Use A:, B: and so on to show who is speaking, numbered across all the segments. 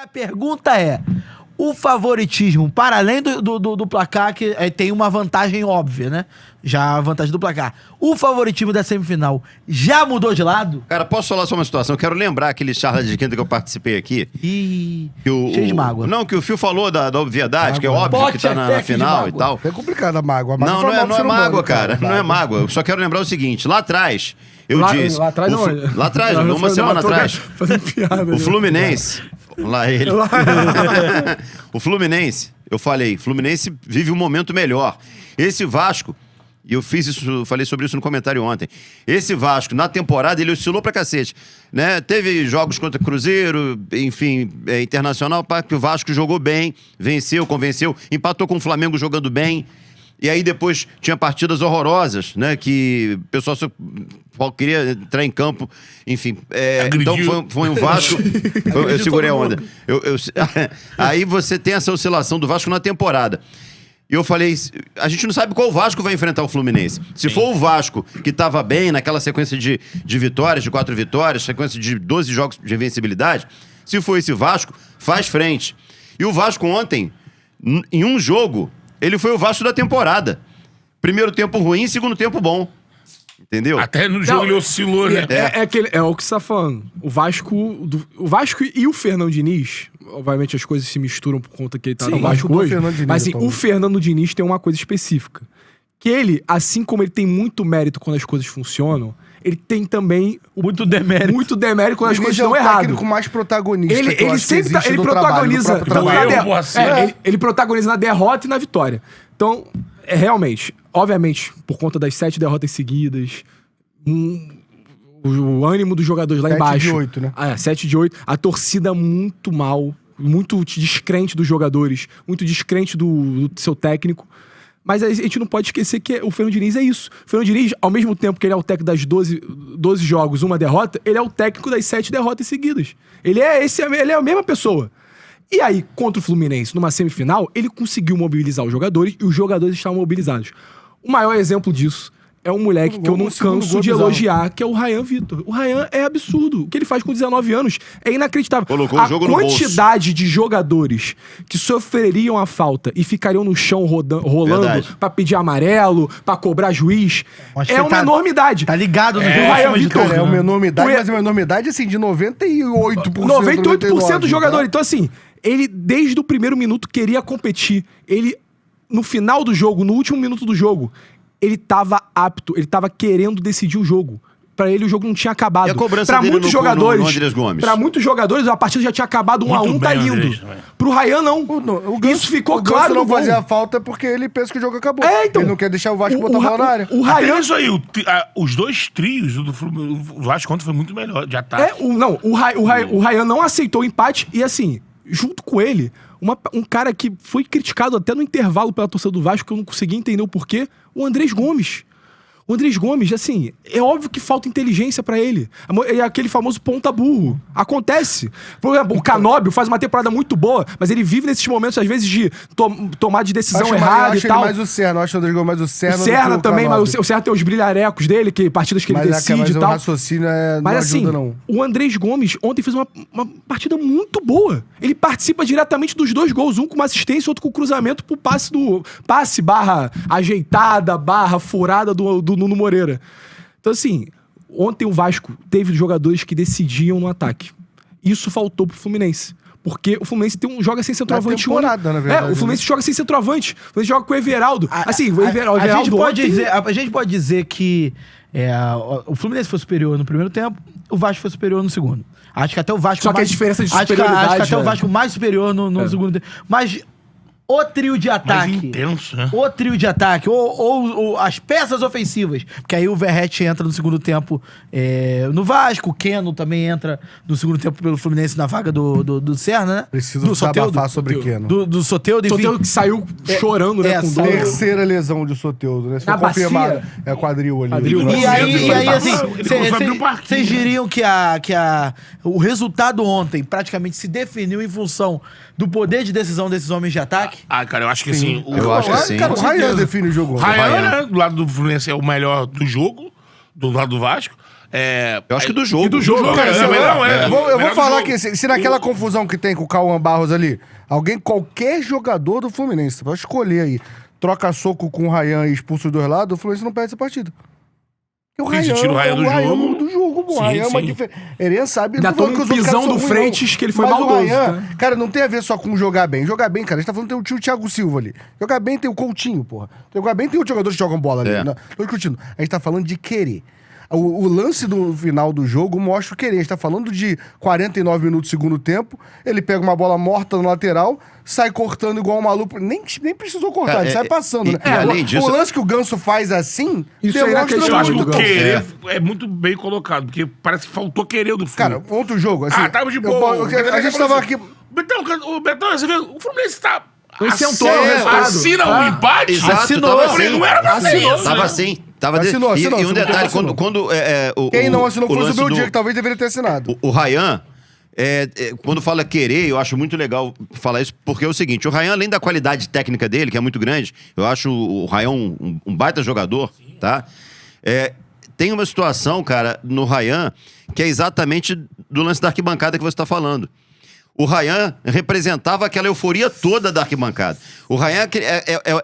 A: A pergunta é, o favoritismo, para além do placar, que tem uma vantagem óbvia, né? Já a vantagem do placar. O favoritismo da semifinal já mudou de lado?
B: Cara, posso falar só uma situação? Eu quero lembrar aquele charla de quinta que eu participei aqui.
A: Cheio de mágoa.
B: Não, que o Fio falou da obviedade, que é óbvio que tá na final e tal.
C: É complicado a mágoa.
B: Não é mágoa, cara. Não é mágoa. Eu só quero lembrar o seguinte. Lá atrás, eu disse...
D: Lá atrás não.
B: Lá atrás, uma semana atrás.
D: Fazendo piada.
B: O Fluminense... Lá ele. O Fluminense, eu falei, Fluminense vive um momento melhor. Esse Vasco, e eu fiz isso, falei sobre isso no comentário ontem. Esse Vasco, na temporada, ele oscilou pra cacete, né? Teve jogos contra Cruzeiro, enfim, Internacional, que o Vasco jogou bem, venceu, convenceu, empatou com o Flamengo jogando bem. E aí depois tinha partidas horrorosas, né? Que o pessoal só queria entrar em campo, enfim. Então foi um Vasco... eu segurei a onda. Aí você tem essa oscilação do Vasco na temporada. E eu falei, a gente não sabe qual Vasco vai enfrentar o Fluminense. Se for o Vasco, que estava bem naquela sequência de vitórias, de 4 vitórias, sequência de 12 jogos de invencibilidade, se for esse Vasco, faz frente. E o Vasco ontem, em um jogo... Ele foi o Vasco da temporada. Primeiro tempo ruim, segundo tempo bom. Entendeu?
E: Até no jogo ele oscilou, né?
D: É o que você tá falando. O Vasco e o Fernando Diniz, obviamente as coisas se misturam por conta que ele tá no Vasco hoje. Mas assim, o Fernando Diniz tem uma coisa específica. Que ele, assim como ele tem muito mérito quando as coisas funcionam, ele tem também muito demérito quando as coisas estão erradas.
C: É o técnico mais protagonista.
D: Ele sempre ele protagoniza. Ele protagoniza na derrota e na vitória. Então, realmente, obviamente, por conta das 7 derrotas seguidas, o ânimo dos jogadores lá embaixo. 7 de 8, né? 7 de 8. A torcida muito mal, muito descrente dos jogadores, muito descrente do seu técnico. Mas a gente não pode esquecer que o Fernando Diniz é isso. O Fernando Diniz, ao mesmo tempo que ele é o técnico das 12 jogos, uma derrota, ele é o técnico das 7 derrotas seguidas. Ele é a mesma pessoa. E aí, contra o Fluminense, numa semifinal, ele conseguiu mobilizar os jogadores e os jogadores estavam mobilizados. O maior exemplo disso é um moleque que eu não canso de elogiar, que é o Ryan Vitor. O Ryan é absurdo. O que ele faz com 19 anos é inacreditável.
B: Colocou o jogo no bolso.
D: A quantidade de jogadores que sofreriam a falta e ficariam no chão rolando pra pedir amarelo, pra cobrar juiz, é uma enormidade.
A: Tá ligado no
D: jogo. O Ryan Vitor
C: é uma enormidade, mas é uma enormidade assim de 98%.
D: 98% do jogador. Então assim, ele desde o primeiro minuto queria competir. Ele, no final do jogo, no último minuto do jogo, ele tava apto, ele tava querendo decidir o jogo. Pra ele, o jogo não tinha acabado.
B: E a cobrança
D: pra
B: dele
D: muitos
B: no
D: jogadores,
B: Andrés Gomes?
D: Pra muitos jogadores, a partida já tinha acabado 1-1, tá lindo.
E: Andrés,
D: Pro Ryan, não. Isso ficou claro no
C: não
D: gol.
C: fazer a falta porque ele pensa que o jogo acabou.
D: Então,
C: ele não quer deixar o Vasco botar a bola na área.
D: O
E: Até
D: Ryan...
E: isso aí, os dois trios do o Vasco ontem foi muito melhor, de ataque.
D: O Ryan não aceitou o empate e assim, junto com ele, um cara que foi criticado até no intervalo pela torcida do Vasco, que eu não consegui entender o porquê, o Andrés Gomes. O Andrés Gomes, assim, é óbvio que falta inteligência pra ele. É aquele famoso ponta burro. Acontece. Por exemplo, o Canóbio faz uma temporada muito boa, mas ele vive nesses momentos, às vezes, de tomar de decisão errada e tal.
C: Eu acho ele mais o Serna. Eu acho o Andrés Gomes mais o Serna.
D: O Serna também, mas o Serna tem os brilharecos dele, que partidas que ele decide e tal.
C: O raciocínio
D: mas
C: não
D: assim,
C: ajuda, não.
D: O Andrés Gomes ontem fez uma partida muito boa. Ele participa diretamente dos 2 gols, um com uma assistência, outro com o cruzamento pro passe barra ajeitada, barra furada do Nuno Moreira. Então assim, ontem o Vasco teve jogadores que decidiam no ataque. Isso faltou pro Fluminense. Porque o Fluminense joga sem centroavante.
C: Na verdade,
D: o Fluminense joga sem centroavante. O Fluminense joga com o Everaldo. Assim, o Everaldo
A: a gente pode dizer que o Fluminense foi superior no primeiro tempo, o Vasco foi superior no segundo. Acho que até o Vasco...
D: Só que a diferença de superioridade...
A: Acho que até o Vasco mais superior no segundo tempo. Mas... O trio de ataque.
E: Mais intenso, né?
A: O trio de ataque. Ou as peças ofensivas. Porque aí o Verratti entra no segundo tempo no Vasco. O Keno também entra no segundo tempo pelo Fluminense na vaga do Serna, né?
C: Preciso desabafar sobre Keno.
A: Do Soteldo.
D: Soteldo que saiu chorando, né? Com dor.
C: Terceira lesão de Soteldo, né? Se for confirmado, é quadril ali.
A: E aí assim, vocês diriam que o resultado ontem praticamente se definiu em função do poder de decisão desses homens de ataque?
E: Cara, eu acho que assim...
B: Eu acho que sim.
C: Cara, o Ryan define o jogo.
E: O Ryan, né, do lado do Fluminense, é o melhor do jogo, do lado do Vasco.
B: Eu acho que do jogo.
D: E do jogo,
C: Cara, eu vou falar
E: jogo.
C: que se naquela confusão que tem com o Cauã Barros ali, qualquer jogador do Fluminense, pode escolher aí, troca soco com o Ryan e expulsa os dois lados, o Fluminense não perde essa partida. Porque o
E: Sim, se tira o Ryan do jogo.
C: do jogo, pô. O
E: Sim,
C: Ryan é uma
E: sim.
C: diferença. Ele sabe...
D: Ainda
C: não tô falando
D: toma um
C: que os outros
D: pisão
C: caras
D: do
C: são ruins,
D: Frentes
C: não.
D: que ele foi
C: Mas
D: maldoso,
C: o Ryan,
D: tá?
C: cara, não tem a ver só com jogar bem. Jogar bem, cara, a gente tá falando que tem o Thiago Silva ali. Jogar bem tem o Coutinho, porra. Jogar bem tem outros jogadores que jogam bola ali. Não, tô discutindo. A gente tá falando de querer. O lance do final do jogo mostra o querer. A gente tá falando de 49 minutos do segundo tempo, ele pega uma bola morta no lateral, sai cortando igual um maluco. Nem precisou cortar,
B: Cara,
C: ele sai passando, né?
B: e além disso-
C: O lance que o Ganso faz assim,
D: Isso aí
C: demonstra
D: não é
E: Eu acho que
C: muito
E: o
C: Ganso.
E: querer é muito bem colocado, porque parece que faltou querer do
C: Cara,
E: Fluminense.
C: outro jogo, assim...
E: Tava de boa.
C: A gente tava aqui...
E: Betão, você vê, o Fluminense tá...
D: Ele sentou no resultado.
E: Assina o empate?
B: Exato,
A: Assinou.
B: tava
E: Eu falei,
B: assim.
E: não era pra ser isso,
B: Tava
E: né?
B: assim. Tava
C: Assinou,
B: e um
C: assinou,
B: detalhe,
C: assinou.
B: quando
C: Quem não assinou foi o
B: lance
C: Beldia,
B: do-
C: que talvez deveria ter assinado.
B: O Ryan, quando fala querer, eu acho muito legal falar isso, porque é o seguinte, o Ryan, além da qualidade técnica dele, que é muito grande, eu acho o Ryan um baita jogador, tá? Tem uma situação, cara, no Ryan, que é exatamente do lance da arquibancada que você está falando. O Ryan representava aquela euforia toda da arquibancada. O Ryan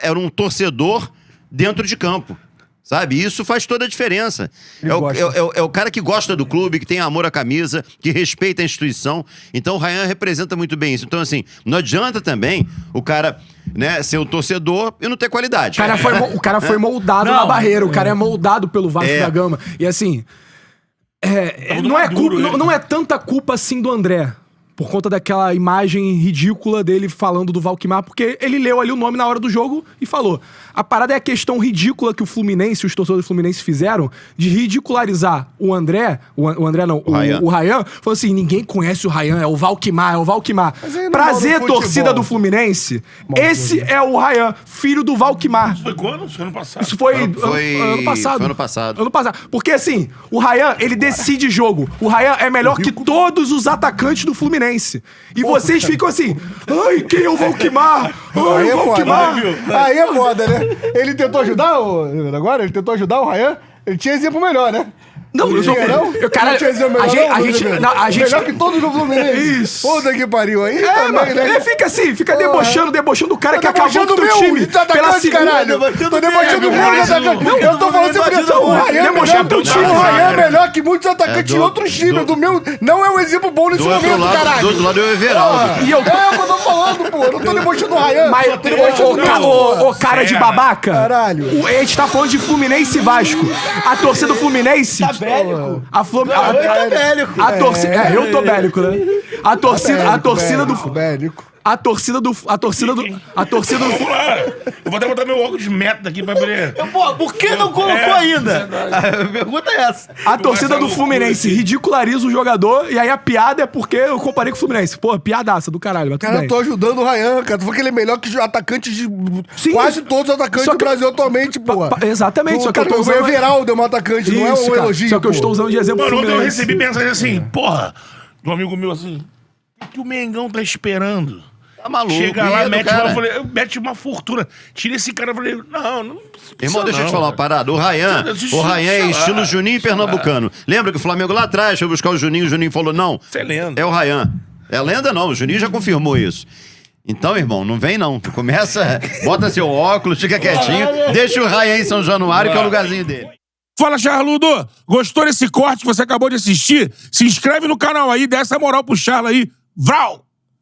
B: era um torcedor dentro de campo. Sabe? Isso faz toda a diferença. É o cara que gosta do clube, que tem amor à camisa, que respeita a instituição. Então o Ryan representa muito bem isso. Então, assim, não adianta também o cara, né, ser o torcedor e não ter qualidade.
D: O cara foi moldado
A: Não.
D: na barreira, o cara é moldado pelo Vasco da Gama. E assim,
E: muito
D: não é,
E: maduro,
D: culpa,
E: ele.
D: não é tanta culpa assim do André. Por conta daquela imagem ridícula dele falando do Valquimar, porque ele leu ali o nome na hora do jogo e falou. A parada é a questão ridícula que o Fluminense, os torcedores do Fluminense fizeram de ridicularizar o André, o Ryan, falou assim, ninguém conhece o Ryan, é o Valquimar,
C: Mas aí não
D: Prazer,
C: mal no futebol.
D: torcida do Fluminense, esse é o Ryan, filho do Valquimar.
E: Foi quando? Foi ano passado.
D: Isso foi
B: Foi
D: ano passado.
B: foi ano passado.
D: Ano passado. Porque assim, o Ryan, ele decide jogo. O Ryan é melhor que todos os atacantes do Fluminense. E vocês ficam assim, ai, quem é o Valquimar? Ai,
C: Aí
D: o
C: é foda,
D: Valquimar.
C: né? Aí é foda, né? Ele tentou ajudar agora? Ele tentou ajudar o Ryan? Ele tinha exemplo melhor, né?
D: Não, eu sou... Cara,
C: Não tinha exemplo melhor,
D: a gente...
C: Melhor que todos do Fluminense.
D: Isso.
C: Puta que pariu. Aí
D: É,
C: também,
D: mano,
C: né?
D: ele fica assim, fica debochando o cara que
C: Tá
D: acabou com o teu time. Pela segunda...
C: caralho. Tô debochando o meu atacante. Eu tô falando sobre isso. O Ryan é melhor
D: Debochando teu time.
C: O Ryan é melhor que muitos atacantes de outros times. Do meu... Não é um exemplo bom nesse
B: Do outro
C: momento,
B: lado,
C: caralho.
B: do outro lado é o Everaldo.
D: E eu...
C: É o que eu tô falando, pô. Eu não tô debochando o Ryan.
D: Mas,
C: Tô debochando
D: ô cara de babaca,
C: Caralho.
D: a gente tá falando de Fluminense e Vasco. A torcida do Fluminense...
A: Tá bélico.
D: A Fluminense...
A: Tá bélico.
D: A torcida... eu tô bélico, né? A torcida do...
C: Bélico.
D: A torcida do...
E: Vamos lá. Eu vou até botar meu óculos de meta aqui pra poder...
A: Pô, por que não colocou ainda? A pergunta é essa.
D: A torcida do Fluminense ridiculariza o jogador e aí a piada é porque eu comparei com o Fluminense. Pô, piadaça do caralho, mas tudo
C: Cara,
D: bem.
C: eu tô ajudando o Ryan, cara. Tu falou que ele é melhor que atacantes de...
D: Sim.
C: Quase todos os atacantes
D: Só
C: do
D: que-
C: Brasil atualmente, pô.
D: Exatamente, só que eu tô
C: O
D: usando...
C: Everaldo é um atacante, não é
D: Isso,
C: um
D: cara.
C: elogio,
D: Só que eu
C: pô.
D: estou usando de exemplo o
E: Mano, ontem eu
D: Fluminense.
E: recebi mensagem assim, porra, de um amigo meu assim, o que o Mengão tá esperando?
B: Tá maluco.
E: Chega lá,
B: medo,
E: mete
B: cara.
E: uma, eu falei, mete uma fortuna. Tira esse cara, eu falei, não precisa
B: Irmão, deixa eu te
E: não,
B: falar uma
E: cara.
B: parada. O Ryan é estilo Juninho Pernambucano. Lembra que o Flamengo lá atrás foi buscar o Juninho falou, não,
E: Você é lenda.
B: é o Ryan. É lenda não, o Juninho já confirmou isso. Então, irmão, não vem não. Começa, bota seu óculos, fica quietinho, deixa o Ryan em São Januário, que é o lugarzinho dele.
E: Fala, Charludo! Gostou desse corte que você acabou de assistir? Se inscreve no canal aí, dá essa moral pro Charla aí. Vral!